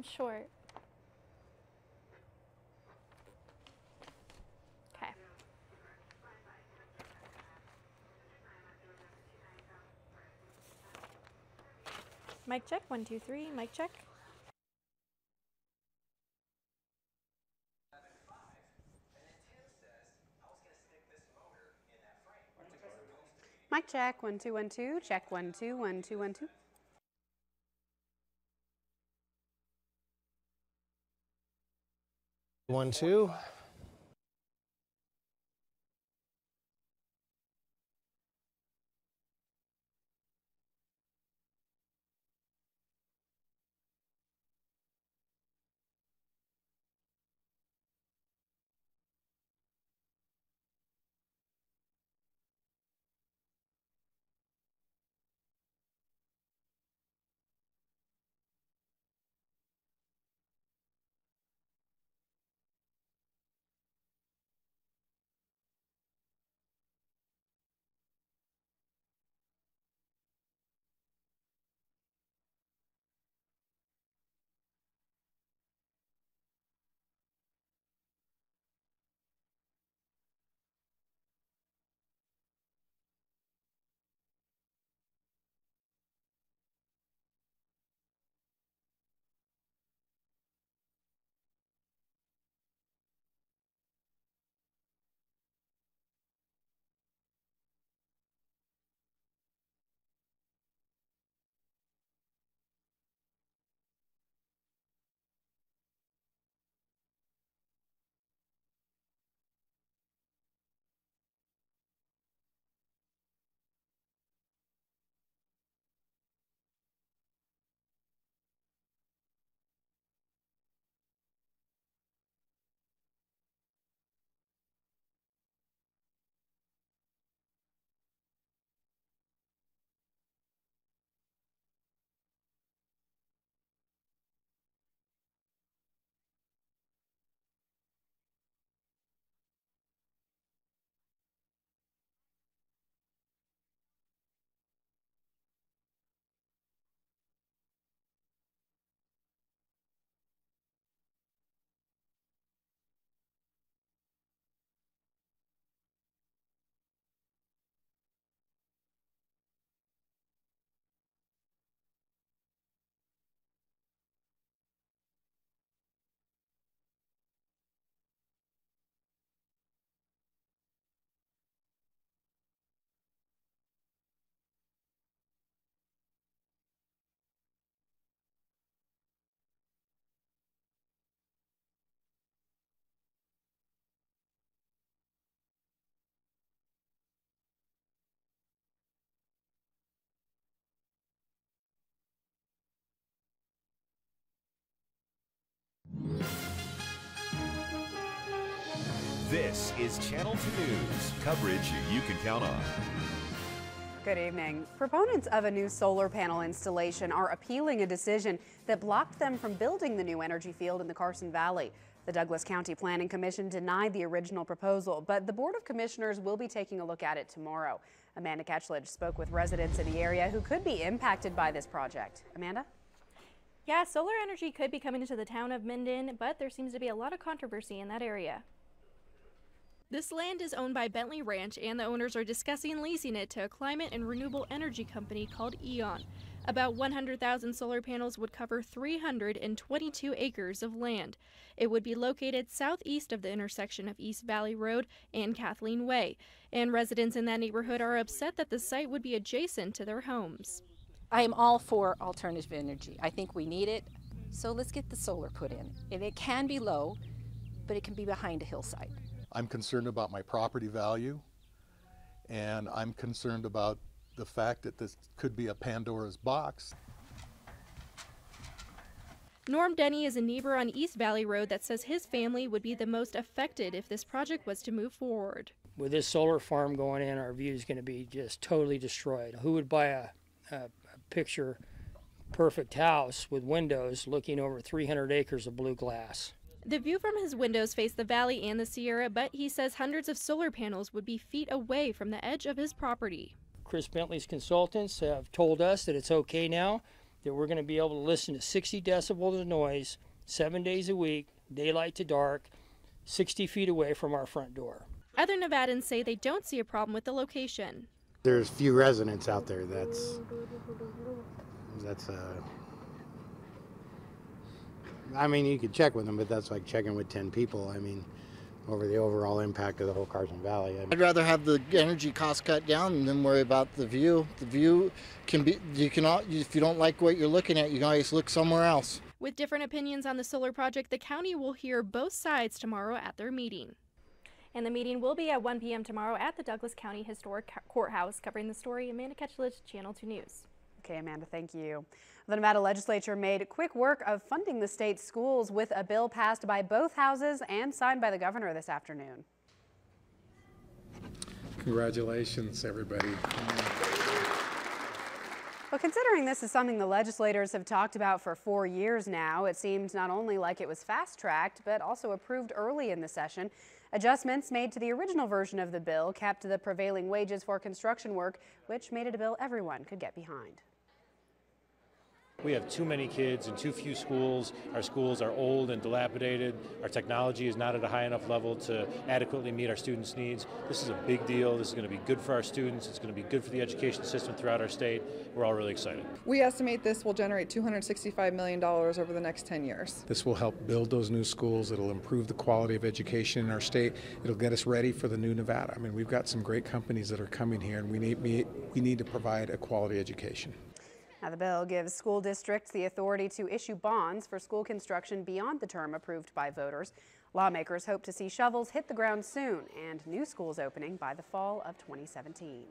I'm short. Okay. Mic check, 1, 2, 3, mic check. Mic check, 1, 2, 1, 2, check 1, 2, 1, 2, 1, 2. 1, 2. This is Channel 2 News, coverage you can count on. Good evening. Proponents of a new solar panel installation are appealing a decision that blocked them from building the new energy field in the Carson Valley. The Douglas County Planning Commission denied the original proposal, but the Board of Commissioners will be taking a look at it tomorrow. Amanda Ketchledge spoke with residents in the area who could be impacted by this project. Amanda? Yeah, solar energy could be coming into the town of Minden, but there seems to be a lot of controversy in that area. This land is owned by Bentley Ranch, and the owners are discussing leasing it to a climate and renewable energy company called E.ON. About 100,000 solar panels would cover 322 acres of land. It would be located southeast of the intersection of East Valley Road and Kathleen Way, and residents in that neighborhood are upset that the site would be adjacent to their homes. I am all for alternative energy. I think we need it, so let's get the solar put in. And it can be low, but it can be behind a hillside. I'm concerned about my property value, and I'm concerned about the fact that this could be a Pandora's box. Norm Denny is a neighbor on East Valley Road that says his family would be the most affected if this project was to move forward. With this solar farm going in, our view is going to be just totally destroyed. Who would buy a picture perfect house with windows looking over 300 acres of blue glass? The view from his windows face the valley and the Sierra, but he says hundreds of solar panels would be feet away from the edge of his property. Chris Bentley's consultants have told us that it's okay now, that we're going to be able to listen to 60 decibels of noise 7 days a week, daylight to dark, 60 feet away from our front door. Other Nevadans say they don't see a problem with the location. There's few residents out there. That's I mean, you could check with them, but that's like checking with 10 people. I mean, over the overall impact of the whole Carson Valley. I'd rather have the energy cost cut down than worry about the view. The view can be, if you don't like what you're looking at, you can always look somewhere else. With different opinions on the solar project, the county will hear both sides tomorrow at their meeting. And the meeting will be at 1 p.m. tomorrow at the Douglas County Historic Courthouse. Covering the story, Amanda Ketchledge, Channel 2 News. Okay, Amanda, thank you. The Nevada legislature made quick work of funding the state's schools with a bill passed by both houses and signed by the governor this afternoon. Congratulations, everybody. Well, considering this is something the legislators have talked about for 4 years now, it seemed not only like it was fast-tracked, but also approved early in the session. Adjustments made to the original version of the bill kept the prevailing wages for construction work, which made it a bill everyone could get behind. We have too many kids and too few schools. Our schools are old and dilapidated. Our technology is not at a high enough level to adequately meet our students' needs. This is a big deal. This is going to be good for our students. It's going to be good for the education system throughout our state. We're all really excited. We estimate this will generate $265 million over the next 10 years. This will help build those new schools. It'll improve the quality of education in our state. It'll get us ready for the new Nevada. I mean, we've got some great companies that are coming here, and we need to provide a quality education. Now, the bill gives school districts the authority to issue bonds for school construction beyond the term approved by voters. Lawmakers hope to see shovels hit the ground soon and new schools opening by the fall of 2017.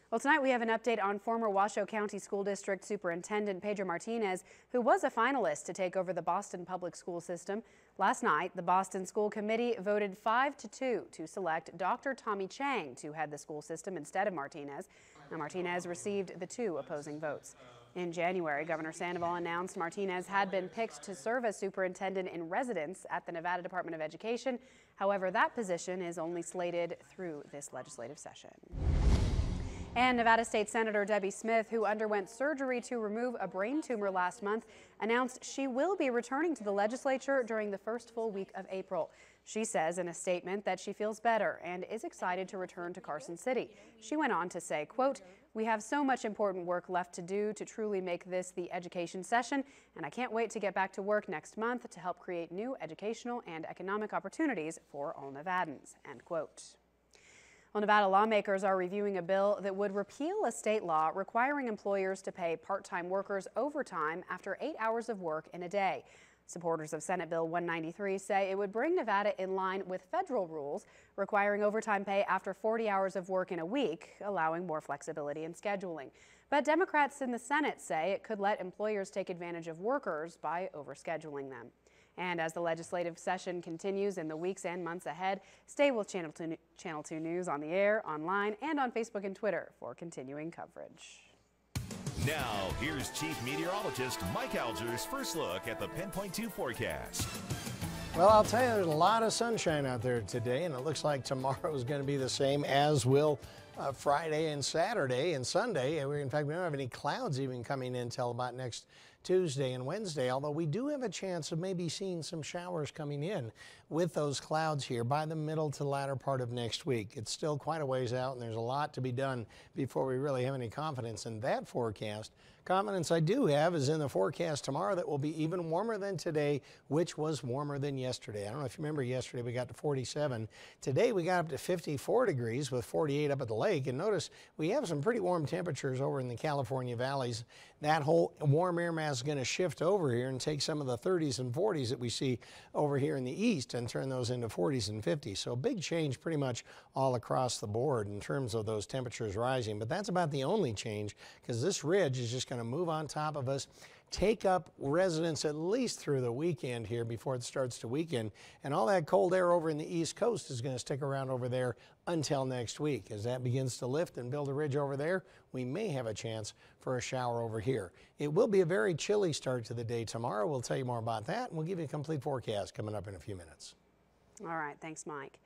Well, tonight we have an update on former Washoe County School District Superintendent Pedro Martinez, who was a finalist to take over the Boston public school system. Last night, the Boston School Committee voted 5-2 to select Dr. Tommy Chang to head the school system instead of Martinez. Now, Martinez received the 2 opposing votes. In January, Governor Sandoval announced Martinez had been picked to serve as superintendent in residence at the Nevada Department of Education. However, that position is only slated through this legislative session. And Nevada State Senator Debbie Smith, who underwent surgery to remove a brain tumor last month, announced she will be returning to the legislature during the first full week of April. She says in a statement that she feels better and is excited to return to Carson City. She went on to say, quote, "We have so much important work left to do to truly make this the education session, and I can't wait to get back to work next month to help create new educational and economic opportunities for all Nevadans," end quote. Well, Nevada lawmakers are reviewing a bill that would repeal a state law requiring employers to pay part-time workers overtime after 8 hours of work in a day. Supporters of Senate Bill 193 say it would bring Nevada in line with federal rules requiring overtime pay after 40 hours of work in a week, allowing more flexibility in scheduling. But Democrats in the Senate say it could let employers take advantage of workers by overscheduling them. And as the legislative session continues in the weeks and months ahead, stay with Channel 2 News on the air, online, and on Facebook and Twitter for continuing coverage. Now, here's Chief Meteorologist Mike Alger's first look at the Pinpoint 2 forecast. Well, I'll tell you, there's a lot of sunshine out there today, and it looks like tomorrow is going to be the same, as will Friday and Saturday and Sunday. In fact, we don't have any clouds even coming in until about next Tuesday and Wednesday, although we do have a chance of maybe seeing some showers coming in with those clouds here by the middle to latter part of next week. It's still quite a ways out, and there's a lot to be done before we really have any confidence in that forecast. Confidence I do have is in the forecast tomorrow that will be even warmer than today, which was warmer than yesterday. I don't know if you remember yesterday we got to 47. Today we got up to 54 degrees with 48 up at the lake. And notice we have some pretty warm temperatures over in the California valleys. That whole warm air mass is going to shift over here and take some of the 30s and 40s that we see over here in the east and turn those into 40s and 50s. So a big change pretty much all across the board in terms of those temperatures rising. But that's about the only change, because this ridge is just going to move on top of us, take up residents at least through the weekend here before it starts to weaken. And all that cold air over in the East Coast is going to stick around over there until next week. As that begins to lift and build a ridge over there, we may have a chance for a shower over here. It will be a very chilly start to the day tomorrow. We'll tell you more about that, and we'll give you a complete forecast coming up in a few minutes. All right, thanks, Mike.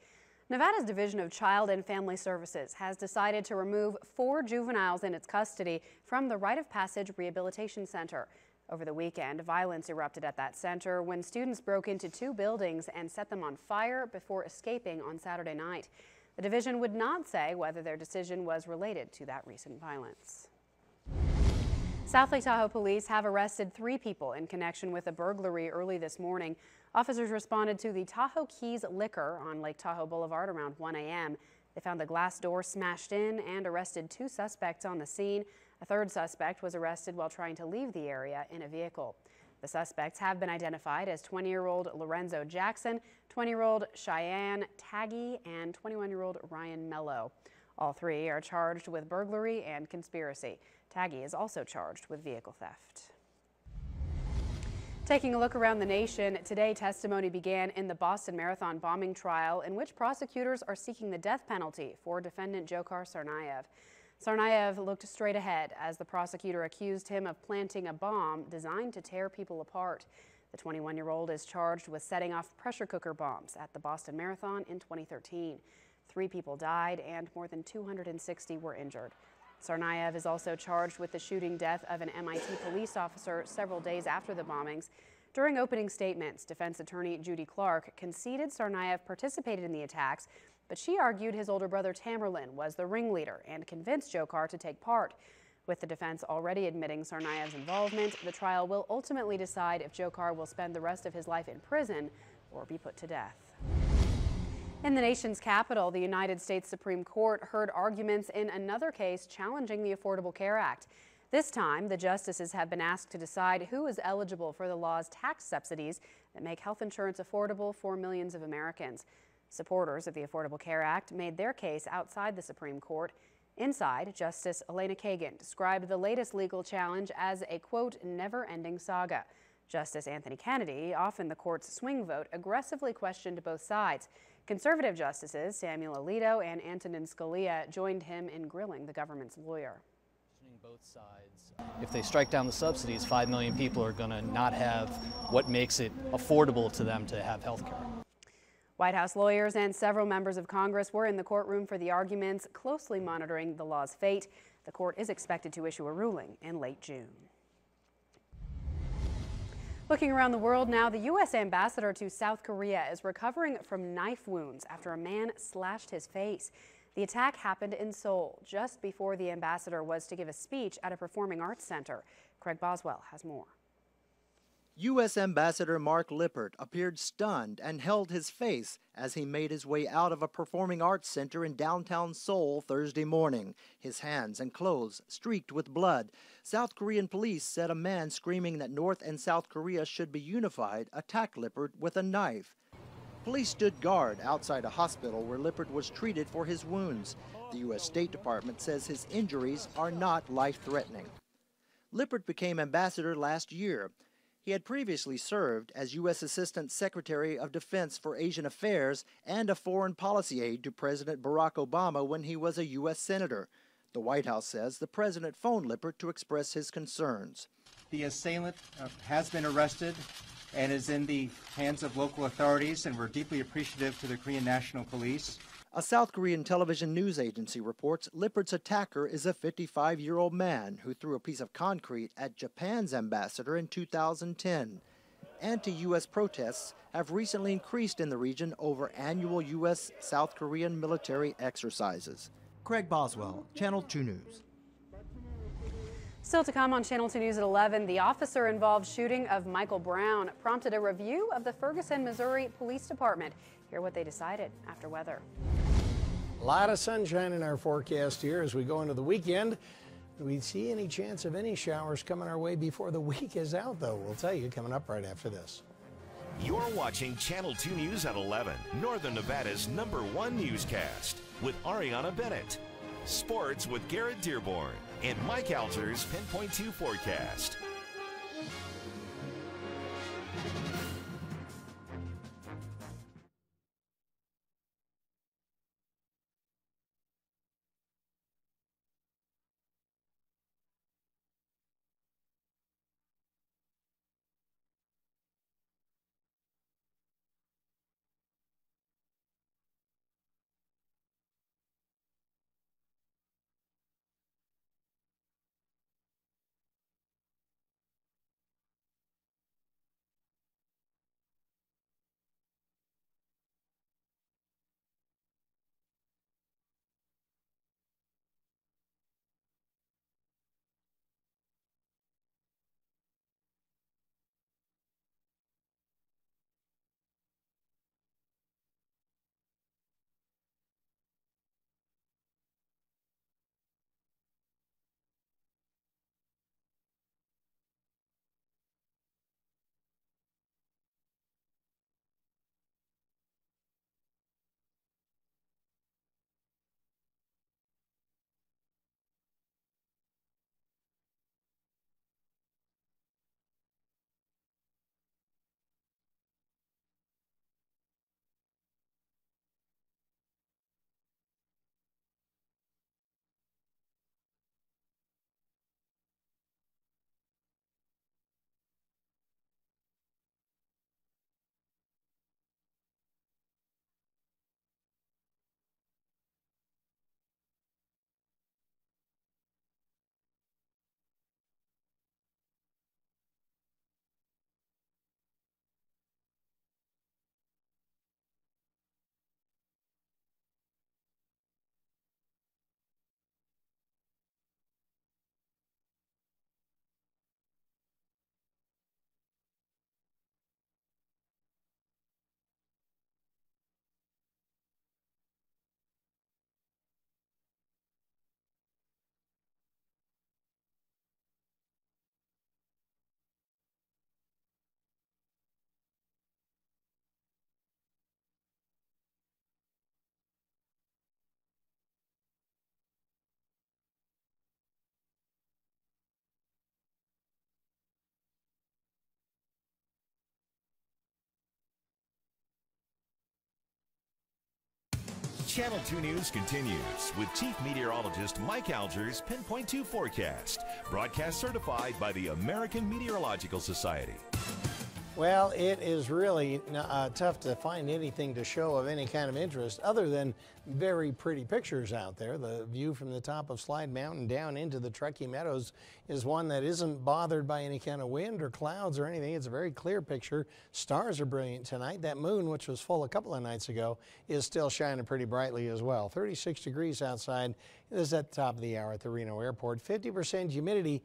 Nevada's Division of Child and Family Services has decided to remove 4 juveniles in its custody from the Rite of Passage Rehabilitation Center. Over the weekend, violence erupted at that center when students broke into 2 buildings and set them on fire before escaping on Saturday night. The division would not say whether their decision was related to that recent violence. South Lake Tahoe police have arrested 3 people in connection with a burglary early this morning. Officers responded to the Tahoe Keys Liquor on Lake Tahoe Boulevard around 1 a.m. They found the glass door smashed in and arrested 2 suspects on the scene. A 3rd suspect was arrested while trying to leave the area in a vehicle. The suspects have been identified as 20-year-old Lorenzo Jackson, 20-year-old Cheyenne Taggy, and 21-year-old Ryan Mello. All 3 are charged with burglary and conspiracy. Taggy is also charged with vehicle theft. Taking a look around the nation, today testimony began in the Boston Marathon bombing trial in which prosecutors are seeking the death penalty for defendant Dzhokhar Tsarnaev. Tsarnaev looked straight ahead as the prosecutor accused him of planting a bomb designed to tear people apart. The 21-year-old is charged with setting off pressure cooker bombs at the Boston Marathon in 2013. 3 people died and more than 260 were injured. Tsarnaev is also charged with the shooting death of an MIT police officer several days after the bombings. During opening statements, defense attorney Judy Clark conceded Tsarnaev participated in the attacks, but she argued his older brother Tamerlan was the ringleader and convinced Dzhokhar to take part. With the defense already admitting Tsarnaev's involvement, the trial will ultimately decide if Dzhokhar will spend the rest of his life in prison or be put to death. In the nation's capital, the United States Supreme Court heard arguments in another case challenging the Affordable Care Act. This time, the justices have been asked to decide who is eligible for the law's tax subsidies that make health insurance affordable for millions of Americans. Supporters of the Affordable Care Act made their case outside the Supreme Court. Inside, Justice Elena Kagan described the latest legal challenge as a, quote, never-ending saga. Justice Anthony Kennedy, often the court's swing vote, aggressively questioned both sides. Conservative justices Samuel Alito and Antonin Scalia joined him in grilling the government's lawyer. Both sides. If they strike down the subsidies, 5 million people are going to not have what makes it affordable to them to have health care. White House lawyers and several members of Congress were in the courtroom for the arguments, closely monitoring the law's fate. The court is expected to issue a ruling in late June. Looking around the world now, the U.S. ambassador to South Korea is recovering from knife wounds after a man slashed his face. The attack happened in Seoul just before the ambassador was to give a speech at a performing arts center. Craig Boswell has more. U.S. Ambassador Mark Lippert appeared stunned and held his face as he made his way out of a performing arts center in downtown Seoul Thursday morning, his hands and clothes streaked with blood. South Korean police said a man screaming that North and South Korea should be unified attacked Lippert with a knife. Police stood guard outside a hospital where Lippert was treated for his wounds. The U.S. State Department says his injuries are not life-threatening. Lippert became ambassador last year. He had previously served as U.S. Assistant Secretary of Defense for Asian Affairs and a foreign policy aide to President Barack Obama when he was a U.S. Senator. The White House says the president phoned Lippert to express his concerns. The assailant has been arrested and is in the hands of local authorities, and we're deeply appreciative to the Korean National Police. A South Korean television news agency reports Lippert's attacker is a 55-year-old man who threw a piece of concrete at Japan's ambassador in 2010. Anti-U.S. protests have recently increased in the region over annual U.S.-South Korean military exercises. Craig Boswell, Channel 2 News. Still to come on Channel 2 News at 11, the officer-involved shooting of Michael Brown prompted a review of the Ferguson, Missouri Police Department. Hear what they decided after weather. A lot of sunshine in our forecast here as we go into the weekend. Do we see any chance of any showers coming our way before the week is out, though? We'll tell you coming up right after this. You're watching Channel 2 News at 11, Northern Nevada's #1 newscast with Ariana Bennett. Sports with Garrett Dearborn and Mike Alger's Pinpoint 2 forecast. Channel 2 News continues with Chief Meteorologist Mike Alger's Pinpoint 2 forecast, broadcast certified by the American Meteorological Society. Well, it is really tough to find anything to show of any kind of interest other than very pretty pictures out there. The view from the top of Slide Mountain down into the Truckee Meadows is one that isn't bothered by any kind of wind or clouds or anything. It's a very clear picture. Stars are brilliant tonight. That moon, which was full a couple of nights ago, is still shining pretty brightly as well. 36 degrees outside. This is at the top of the hour at the Reno Airport. 50% humidity.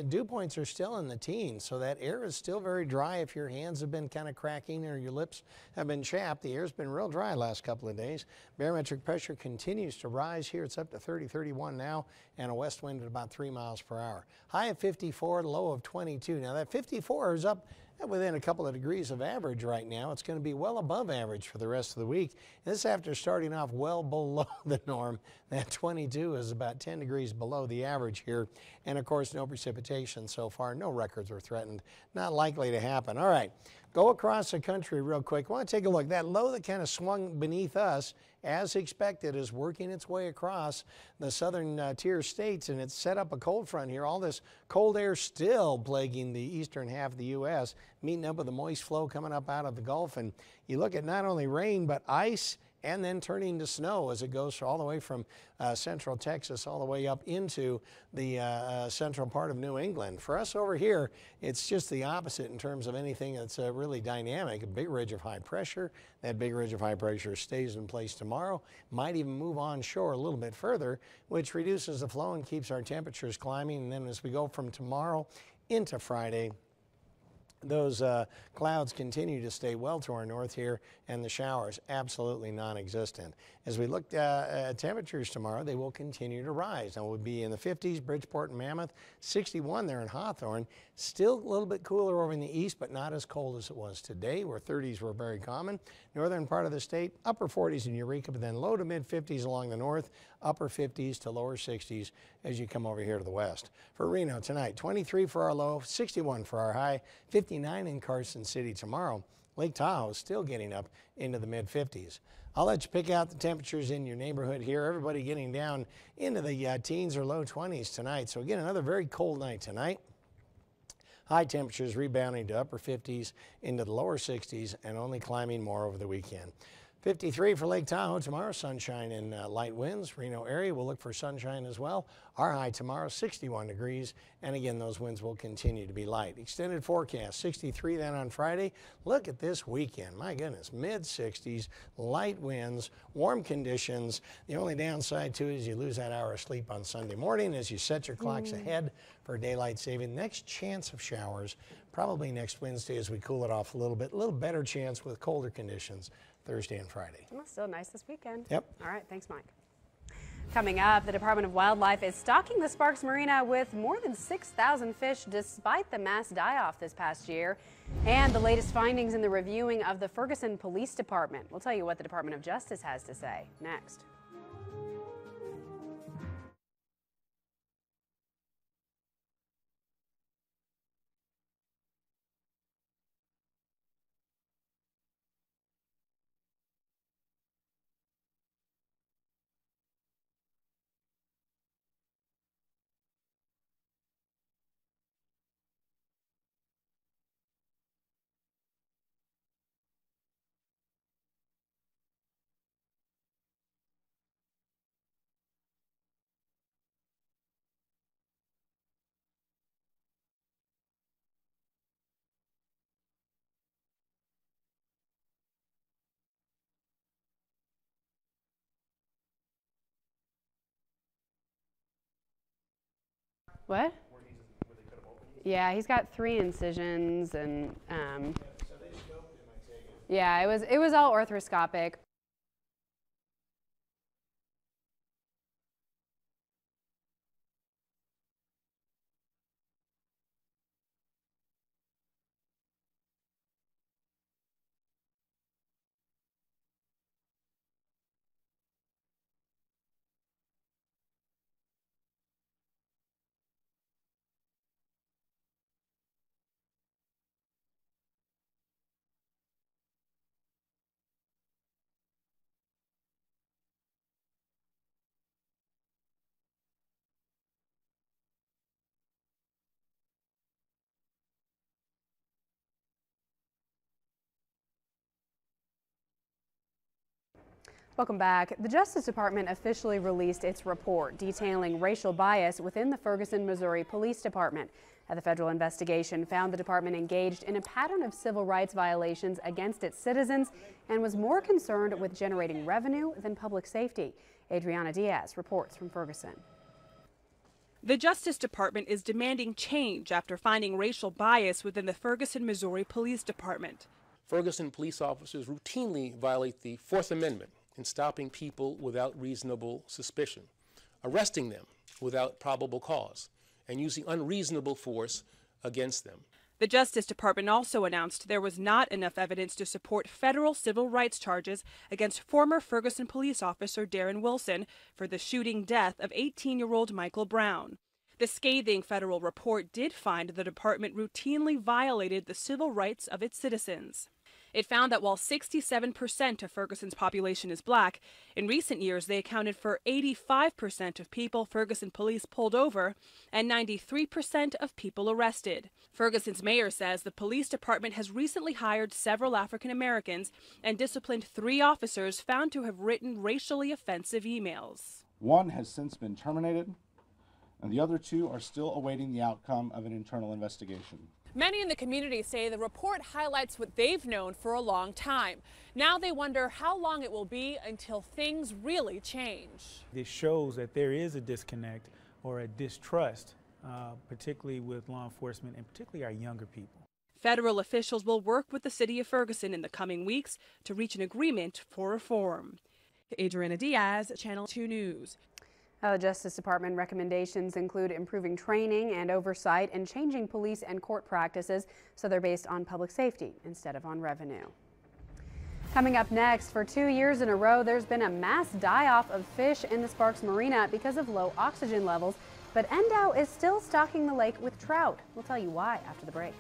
Dew points are still in the teens, so that air is still very dry. If your hands have been kind of cracking or your lips have been chapped, the air's been real dry last couple of days. Barometric pressure continues to rise here. It's up to 30, 31 now, and a west wind at about 3 miles per hour. High of 54, low of 22. Now that 54 is up within a couple of degrees of average right now. It's going to be well above average for the rest of the week. This after starting off well below the norm. That 22 is about 10 degrees below the average here. And of course, no precipitation so far. No records are threatened. Not likely to happen. All right, go across the country real quick. I want to take a look. That low that kind of swung beneath us, as expected, is working its way across the southern tier states, and it's set up a cold front here. All this cold air still plaguing the eastern half of the U.S., meeting up with the moist flow coming up out of the Gulf. And you look at not only rain, but ice, and then turning to snow as it goes all the way from central Texas all the way up into the central part of New England. For us over here, it's just the opposite in terms of anything that's really dynamic. A big ridge of high pressure. That big ridge of high pressure stays in place tomorrow. Might even move onshore a little bit further, which reduces the flow and keeps our temperatures climbing. And then as we go from tomorrow into Friday, those clouds continue to stay well to our north here, and the showers absolutely non-existent. As we look at temperatures tomorrow, they will continue to rise. Now we'll be in the 50s, Bridgeport and Mammoth, 61 there in Hawthorne. Still a little bit cooler over in the east, but not as cold as it was today, where 30s were very common. Northern part of the state, upper 40s in Eureka, but then low to mid 50s along the north, upper 50s to lower 60s as you come over here to the west. For Reno tonight, 23 for our low, 61 for our high, 59 in Carson City tomorrow. Lake Tahoe is still getting up into the mid 50s. I'll let you pick out the temperatures in your neighborhood here. Everybody getting down into the teens or low 20s tonight. So again, another very cold night tonight. High temperatures rebounding to upper 50s into the lower 60s and only climbing more over the weekend. 53 for Lake Tahoe tomorrow, sunshine and light winds. Reno area will look for sunshine as well. Our high tomorrow, 61 degrees, and again, those winds will continue to be light. Extended forecast, 63 then on Friday. Look at this weekend. My goodness, mid-60s, light winds, warm conditions. The only downside to it is you lose that hour of sleep on Sunday morning as you set your clocks ahead for daylight saving. Next chance of showers, probably next Wednesday as we cool it off a little bit. A little better chance with colder conditions Thursday and Friday. Well, still nice this weekend. Yep. All right, thanks, Mike. Coming up, the Department of Wildlife is stocking the Sparks Marina with more than 6,000 fish despite the mass die-off this past year. And the latest findings in the reviewing of the Ferguson Police Department. We'll tell you what the Department of Justice has to say next. What? Yeah, he's got 3 incisions, and yeah, it was all arthroscopic. Welcome back. The Justice Department officially released its report detailing racial bias within the Ferguson, Missouri Police Department. The federal investigation found the department engaged in a pattern of civil rights violations against its citizens and was more concerned with generating revenue than public safety. Adriana Diaz reports from Ferguson. The Justice Department is demanding change after finding racial bias within the Ferguson, Missouri Police Department. Ferguson police officers routinely violate the Fourth Amendment in stopping people without reasonable suspicion, arresting them without probable cause, and using unreasonable force against them. The Justice Department also announced there was not enough evidence to support federal civil rights charges against former Ferguson police officer Darren Wilson for the shooting death of 18-year-old Michael Brown. The scathing federal report did find the department routinely violated the civil rights of its citizens. It found that while 67% of Ferguson's population is black, in recent years they accounted for 85% of people Ferguson police pulled over and 93% of people arrested. Ferguson's mayor says the police department has recently hired several African Americans and disciplined 3 officers found to have written racially offensive emails. One has since been terminated, and the other 2 are still awaiting the outcome of an internal investigation. Many in the community say the report highlights what they've known for a long time. Now they wonder how long it will be until things really change. This shows that there is a disconnect or a distrust, particularly with law enforcement and particularly our younger people. Federal officials will work with the city of Ferguson in the coming weeks to reach an agreement for reform. Adriana Diaz, Channel 2 News. The Justice Department recommendations include improving training and oversight and changing police and court practices so they're based on public safety instead of on revenue. Coming up next, for 2 years in a row, there's been a mass die-off of fish in the Sparks Marina because of low oxygen levels, but NDOW is still stocking the lake with trout. We'll tell you why after the break.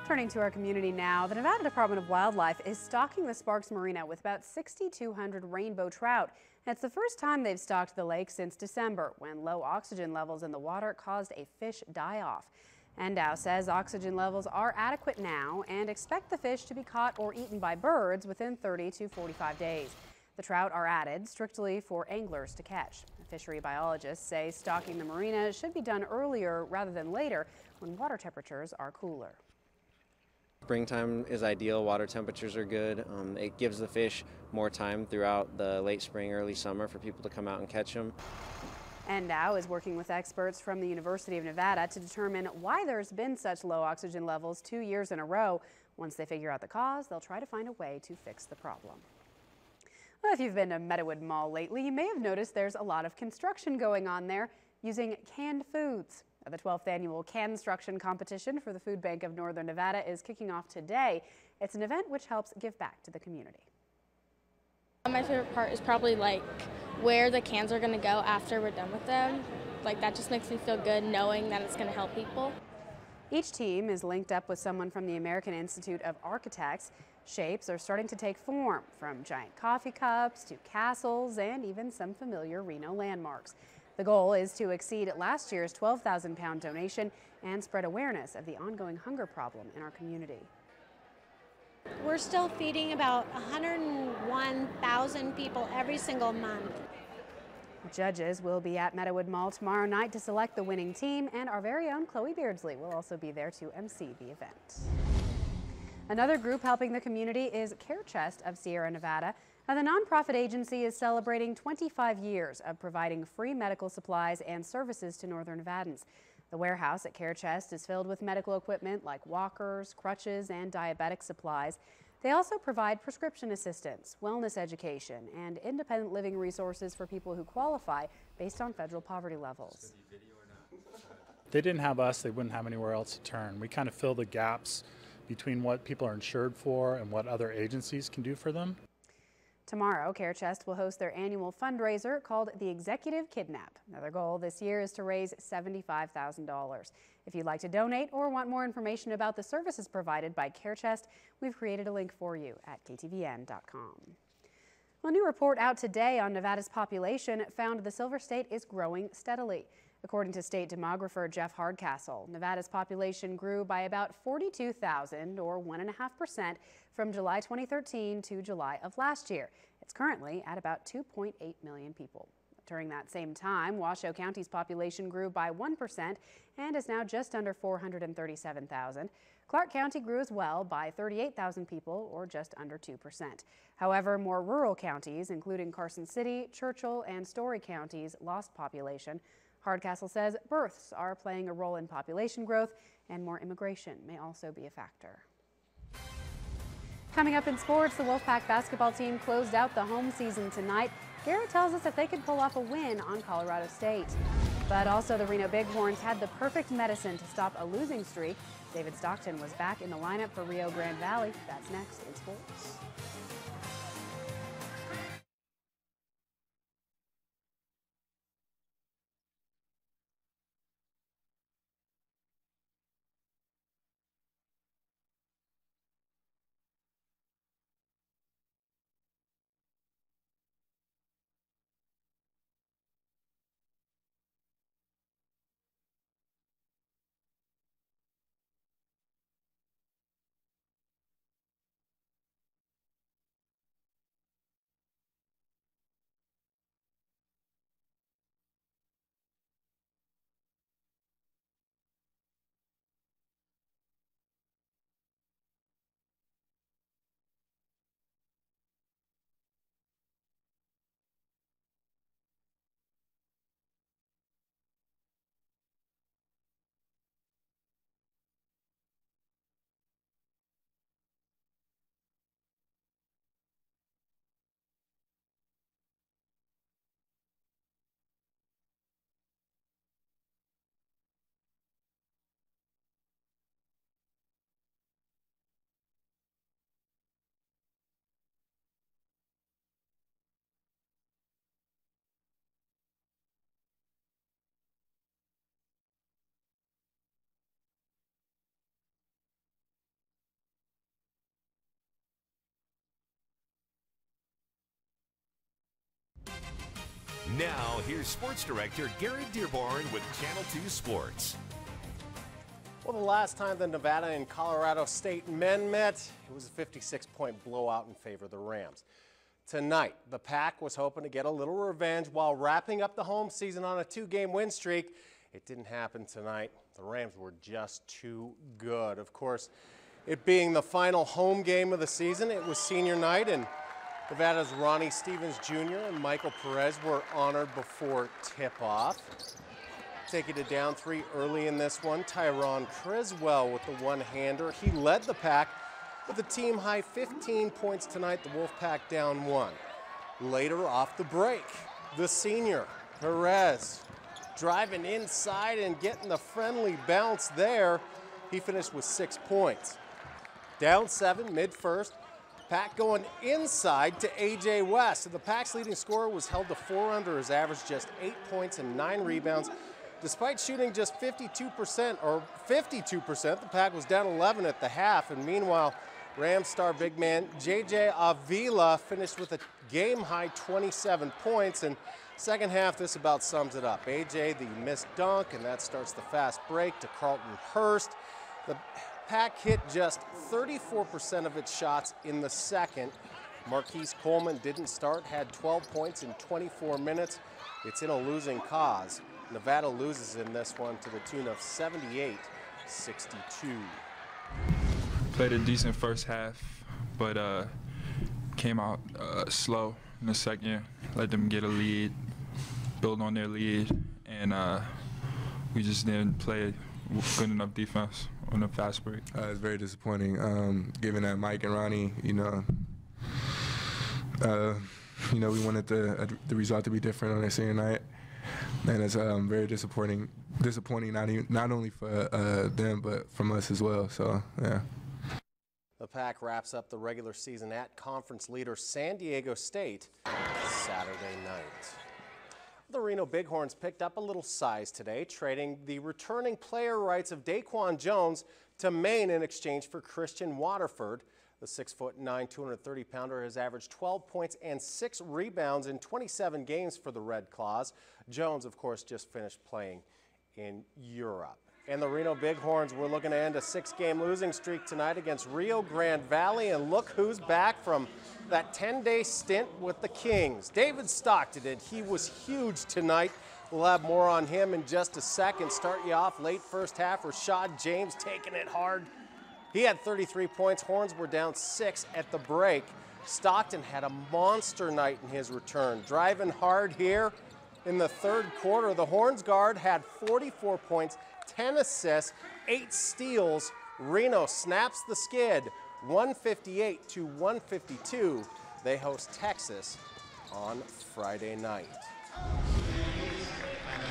Turning to our community now, the Nevada Department of Wildlife is stocking the Sparks Marina with about 6,200 rainbow trout. It's the first time they've stocked the lake since December, when low oxygen levels in the water caused a fish die-off. NDOW says oxygen levels are adequate now and expect the fish to be caught or eaten by birds within 30 to 45 days. The trout are added strictly for anglers to catch. Fishery biologists say stocking the marina should be done earlier rather than later when water temperatures are cooler. Springtime is ideal, water temperatures are good. It gives the fish more time throughout the late spring, early summer for people to come out and catch them. NDOW is working with experts from the University of Nevada to determine why there's been such low oxygen levels 2 years in a row. Once they figure out the cause, they'll try to find a way to fix the problem. Well, if you've been to Meadowood Mall lately, you may have noticed there's a lot of construction going on there using canned foods. The 12th annual Construction Competition for the Food Bank of Northern Nevada is kicking off today. It's an event which helps give back to the community. My favorite part is probably like where the cans are going to go after we're done with them. Like, that just makes me feel good knowing that it's going to help people. Each team is linked up with someone from the American Institute of Architects. Shapes are starting to take form, from giant coffee cups to castles and even some familiar Reno landmarks. The goal is to exceed last year's 12,000-pound donation and spread awareness of the ongoing hunger problem in our community. We're still feeding about 101,000 people every single month. Judges will be at Meadowood Mall tomorrow night to select the winning team, and our very own Chloe Beardsley will also be there to MC the event. Another group helping the community is Care Chest of Sierra Nevada. Now, the nonprofit agency is celebrating 25 years of providing free medical supplies and services to Northern Nevadans. The warehouse at Care Chest is filled with medical equipment like walkers, crutches, and diabetic supplies. They also provide prescription assistance, wellness education, and independent living resources for people who qualify based on federal poverty levels. If they didn't have us, they wouldn't have anywhere else to turn. We kind of fill the gaps between what people are insured for and what other agencies can do for them. Tomorrow, Care Chest will host their annual fundraiser called the Executive Kidnap. Now, their goal this year is to raise $75,000. If you'd like to donate or want more information about the services provided by Care Chest, we've created a link for you at KTVN.com. Well, a new report out today on Nevada's population found the Silver State is growing steadily. According to state demographer Jeff Hardcastle, Nevada's population grew by about 42,000, or 1.5%, from July 2013 to July of last year. It's currently at about 2.8 million people. During that same time, Washoe County's population grew by 1% and is now just under 437,000. Clark County grew as well by 38,000 people, or just under 2%. However, more rural counties, including Carson City, Churchill, and Story counties, lost population. Hardcastle says births are playing a role in population growth, and more immigration may also be a factor. Coming up in sports, the Wolfpack basketball team closed out the home season tonight. Garrett tells us that they could pull off a win on Colorado State. But also the Reno Bighorns had the perfect medicine to stop a losing streak. David Stockton was back in the lineup for Rio Grande Valley. That's next in sports. Now, here's Sports Director Garrett Dearborn with Channel 2 Sports. Well, the last time the Nevada and Colorado State men met, it was a 56-point blowout in favor of the Rams. Tonight, the Pack was hoping to get a little revenge while wrapping up the home season on a 2-game win streak. It didn't happen tonight. The Rams were just too good. Of course, it being the final home game of the season, it was senior night, and Nevada's Ronnie Stevens Jr. and Michael Perez were honored before tip-off. Taking it down 3 early in this one, Tyron Criswell with the one-hander. He led the Pack with a team-high 15 points tonight, the Wolfpack down 1. Later off the break, the senior, Perez, driving inside and getting the friendly bounce there. He finished with 6 points. Down 7 mid-first. Pack going inside to A.J. West. The Pack's leading scorer was held to 4 under his average, just 8 points and 9 rebounds. Despite shooting just 52% or 52%, the Pack was down 11 at the half. And meanwhile, Rams star big man J.J. Avila finished with a game-high 27 points. And second half, this about sums it up. A.J., the missed dunk, and that starts the fast break to Carlton Hurst. The Pack hit just 34% of its shots in the second. Marquise Coleman didn't start, had 12 points in 24 minutes. It's in a losing cause. Nevada loses in this one to the tune of 78-62. Played a decent first half, but came out slow in the second. Let them get a lead, build on their lead, and we just didn't play good enough defense on the fast break. It's very disappointing, given that Mike and Ronnie, we wanted the result to be different on their senior night, and it's very disappointing not only for them but from us as well. So yeah. The Pack wraps up the regular season at conference leader San Diego State Saturday night. The Reno Bighorns picked up a little size today, trading the returning player rights of Daquan Jones to Maine in exchange for Christian Waterford. The 6'9", 230-pounder has averaged 12 points and 6 rebounds in 27 games for the Red Claws. Jones, of course, just finished playing in Europe. And the Reno Bighorns were looking to end a 6-game losing streak tonight against Rio Grande Valley. And look who's back from that 10-day stint with the Kings. David Stockton did. He was huge tonight. We'll have more on him in just a second. Start you off late first half. Rashad James taking it hard. He had 33 points. Horns were down 6 at the break. Stockton had a monster night in his return. Driving hard here in the third quarter. The Horns guard had 44 points, 10 assists, 8 steals. Reno snaps the skid, 158-152. They host Texas on Friday night.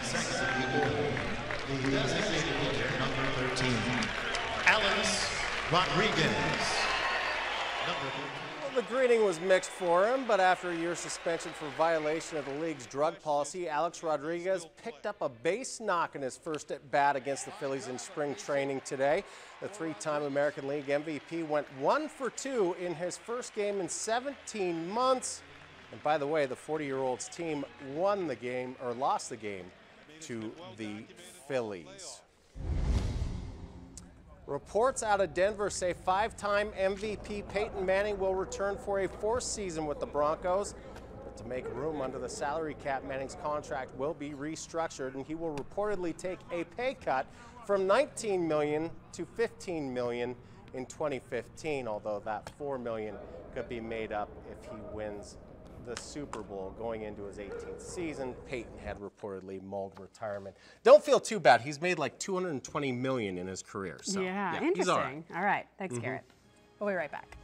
The designated number 13, Alex Rodriguez. Well, the greeting was mixed for him, but after a year's suspension for violation of the league's drug policy, Alex Rodriguez picked up a base knock in his first at bat against the Phillies in spring training today. The 3-time American League MVP went 1 for 2 in his first game in 17 months. And by the way, the 40-year-old's team won the game, or lost the game, to the Phillies. Reports out of Denver say 5-time MVP Peyton Manning will return for a 4th season with the Broncos. But to make room under the salary cap, Manning's contract will be restructured, and he will reportedly take a pay cut from $19 million to $15 million in 2015, although that $4 million could be made up if he wins the Super Bowl going into his 18th season. Peyton had reportedly mulled retirement. Don't feel too bad. He's made like $220 million in his career. So, yeah, yeah, interesting. he's all right. All right. Thanks, Garrett. We'll be right back.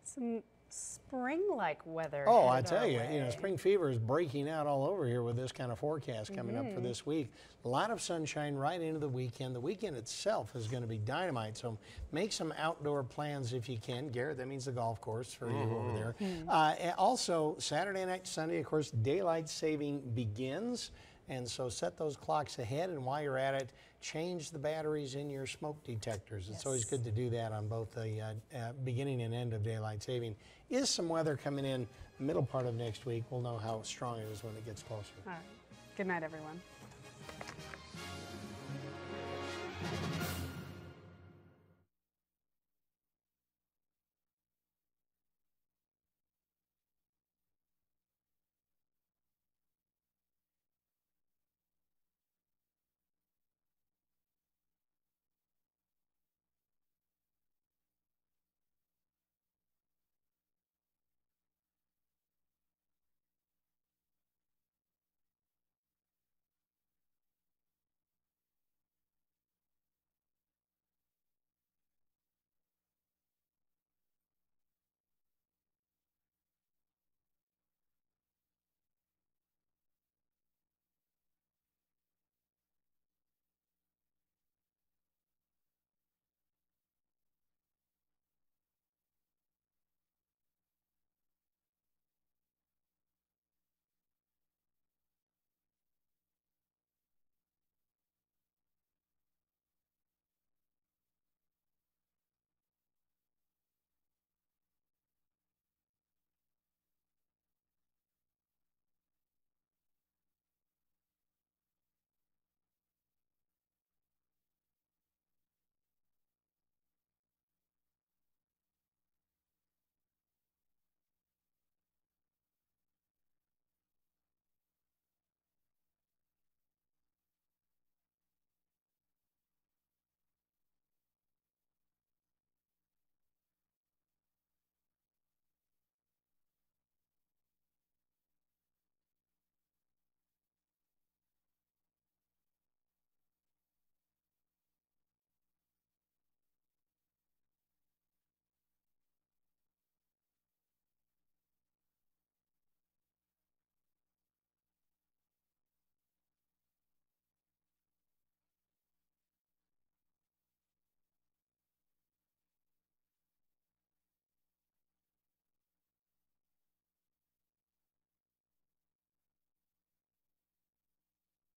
Some spring-like weather. Oh, I headed tell our you, way. spring fever is breaking out all over here with this kind of forecast coming up for this week. A lot of sunshine right into the weekend. The weekend itself is going to be dynamite, so make some outdoor plans if you can. Garrett, that means the golf course for you over there. And also, Saturday night, Sunday, of course, daylight saving begins. And so set those clocks ahead, and while you're at it, change the batteries in your smoke detectors. It's always good to do that on both the beginning and end of daylight saving. Is some weather coming in middle part of next week. We'll know how strong it is when it gets closer. All right. Good night, everyone.